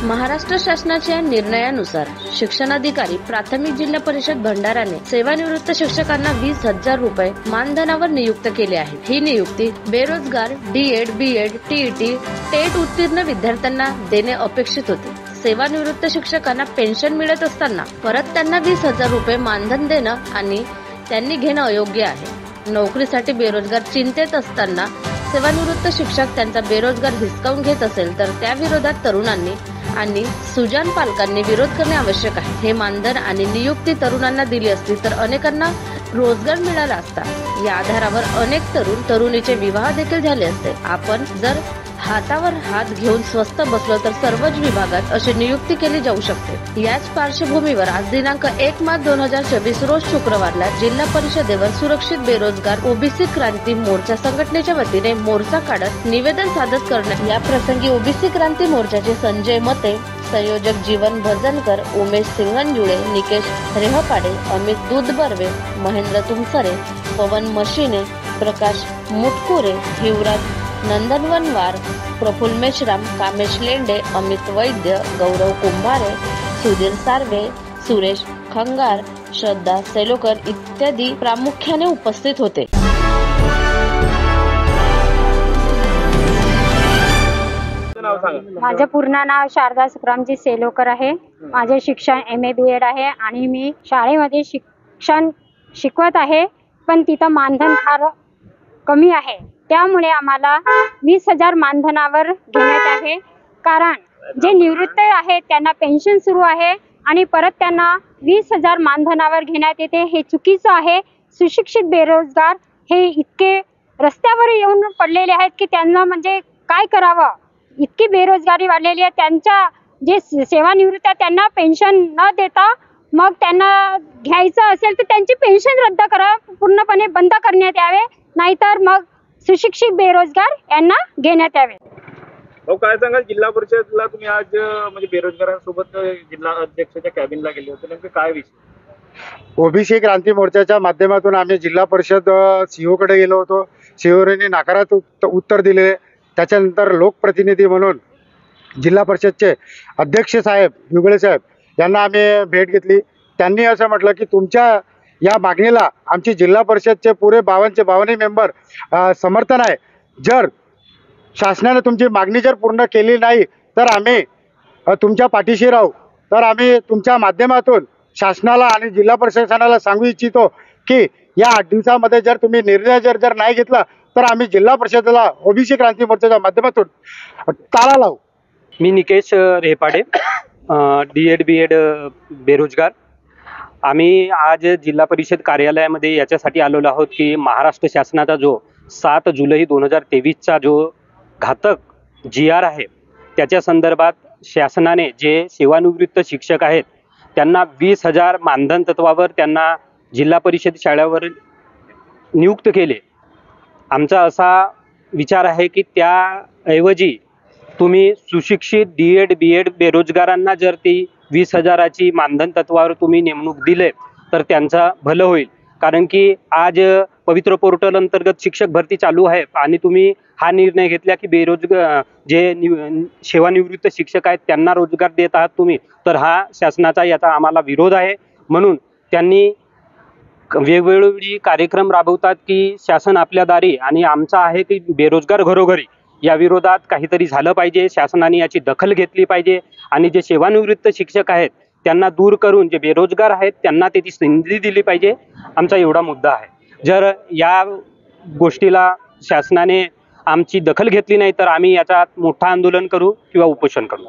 महाराष्ट्र शासनाच्या निर्णयानुसार शिक्षणाधिकारी प्राथमिक जिल्हा परिषद भंडाराने सेवानिवृत्त शिक्षकांना 20,000 रुपये मानधनावर नियुक्त केले आहे। ही नियुक्ती बेरोजगार डीएड, बीएड, टीईटी, टेट उत्तीर्ण विद्यार्थ्यांना देणे अपेक्षित होते। सेवानिवृत्त शिक्षकांना पेन्शन मिळत असताना परत त्यांना 20,000 रुपये मानधन देणं आणि त्यांनी घेणं अयोग्य आहे। नोकरीसाठी बेरोजगार चिंतेत असताना सेवानिवृत्त शिक्षक त्यांचा बेरोजगार हिसकावून घेत असेल तर त्या विरोधात तरुणांनी आणि सुजाण पालकांनी विरोध करणे आवश्यक आहे। हे मानधन आणि नियुक्ती तरुणांना दिली असती तर अनेकांना रोजगार मिळाला असता। या आधारावर अनेक तरुणीचे विवाह देखील झाले असते। आपण जर हातावर हात घेऊन स्वस्थ बसलो तर सर्वच विभागात अशी नियुक्ती केली जाऊ शकते। याच पार्श्वभूमीवर आज दिनांक 1 मार्च 2024 रोज शुक्रवारला जिल्हा परिषदेवर सुरक्षित बेरोजगार ओबीसी क्रांती मोर्चा संघटनेच्या वतीने मोर्चा काढत निवेदन सादर करण्यात। या प्रसंगी ओबीसी क्रांती मोर्चाचे संजय मते, संयोजक जीवन भजनकर, उमेश सिंगंजुळे, निकेश रेहपाडे, अमित दूधबर्वे, महेंद्र तुमसरे, पवन मशिने, प्रकाश मुटकुरे, हिवराज नंदनवनवार, प्रफुल्ल मेश्राम, कामेश लेंडे, अमित वैद्य, गौरव कुंभारे, सुधीर सार्वे, सुरेश खंगार, श्रद्धा सेलोकर इत्यादी प्रामुख्याने उपस्थित होते। माझे पूर्ण नाव शारदा सुखरामजी सेलोकर आहे। माझे शिक्षण MA BEd आहे आणि मी शाळेमध्ये शिक्षण शिकवत आहे, पण तिथं मानधन फार कमी आहे। त्यामुळे आम्हाला 20,000 मानधनावर घेण्यात आहे। कारण जे निवृत्त आहेत त्यांना पेन्शन सुरू आहे आणि परत त्यांना 20,000 मानधनावर घेण्यात येते। हे चुकीचं आहे। सुशिक्षित बेरोजगार हे इतके रस्त्यावर येऊन पडलेले आहेत की त्यांना म्हणजे काय करावं, इतकी बेरोजगारी वाढलेली आहे। त्यांच्या जे सेवानिवृत्त आहेत त्यांना पेन्शन न देता मग त्यांना घ्यायचं असेल तर त्यांची पेन्शन रद्द करा, पूर्णपणे बंद करण्यात यावे, नाहीतर मग सुशिक्षित बेरोजगार यांना घेण्यात यावे। काय सांगाल, जिल्हा परिषदला तुम्ही आज म्हणजे बेरोजगारांसोबत जिल्हा अध्यक्षाच्या कॅबिनला गेले होते, नेमके काय विषय? ओबीसी क्रांती मोर्चाच्या माध्यमातून आम्ही जिल्हा परिषद सीओ कडे गेलो होतो। सीओने नकारात्मक उत्तर दिले। त्याच्यानंतर लोकप्रतिनिधी म्हणून जिल्हा परिषदचे अध्यक्ष साहेब युगळे साहेब यांना आम्ही भेट घेतली। त्यांनी असं म्हटलं की तुमच्या या मागणीला आमची जिल्हा परिषदचे पुरे 52 मेंबर समर्थन आहे। जर शासनाने तुमची मागणी जर पूर्ण केली नाही तर आम्ही तुमच्या पाठीशी राहू। तर आम्ही तुमच्या माध्यमातून शासनाला आणि जिल्हा प्रशासनाला सांगू इच्छितो की या 8 दिवसामध्ये जर तुम्ही निर्णय जर नाही घेतला तर आम्ही जिल्हा परिषदेला ओबीसी क्रांती मोर्चाच्या माध्यमातून ताला लावू। मी निकेश रेहपाडे, डीएड बीएड बेरोजगार। आम्ही आज जिल्हा परिषद कार्यालयामध्ये याच्यासाठी आलेलो आहोत की महाराष्ट्र शासनाचा जो 7 जुलै 2023चा जो घातक GR आहे त्याच्या संदर्भात शासनाने जे सेवानिवृत्त शिक्षक आहेत त्यांना 20,000 मानधन तत्वावर त्यांना जिल्हा परिषद शाळेवर नियुक्त केले। आमचा असा विचार आहे की त्याऐवजी तुम्ही सुशिक्षित डीएड बीएड बेरोजगारांना जर ती 20,000ची मानधन तत्वावर तुम्ही नेमणूक दिले तर त्यांचं भलं होईल। कारण की आज पवित्र पोर्टल अंतर्गत शिक्षक भरती चालू आहे आणि तुम्ही हा निर्णय घेतला की बेरोजगार जे सेवानिवृत्त शिक्षक आहेत त्यांना रोजगार देत आहात तुम्ही, तर हा शासनाचा याचा आम्हाला विरोध आहे। म्हणून त्यांनी वेगवेगळे कार्यक्रम राबवतात की शासन आपल्या दारी आणि आमचा आहे की बेरोजगार घरोघरी। या विरोधात काहीतरी झालं पाहिजे, शासनाने याची दखल घेतली पाहिजे आणि जे सेवानिवृत्त शिक्षक आहेत त्यांना दूर करून जे बेरोजगार आहेत त्यांना त्याची संधी दिली पाहिजे। आमचा एवढा मुद्दा आहे। जर या गोष्टीला शासनाने आमची दखल घेतली नाही तर आम्ही याचा मोठा आंदोलन करू किंवा उपोषण करू।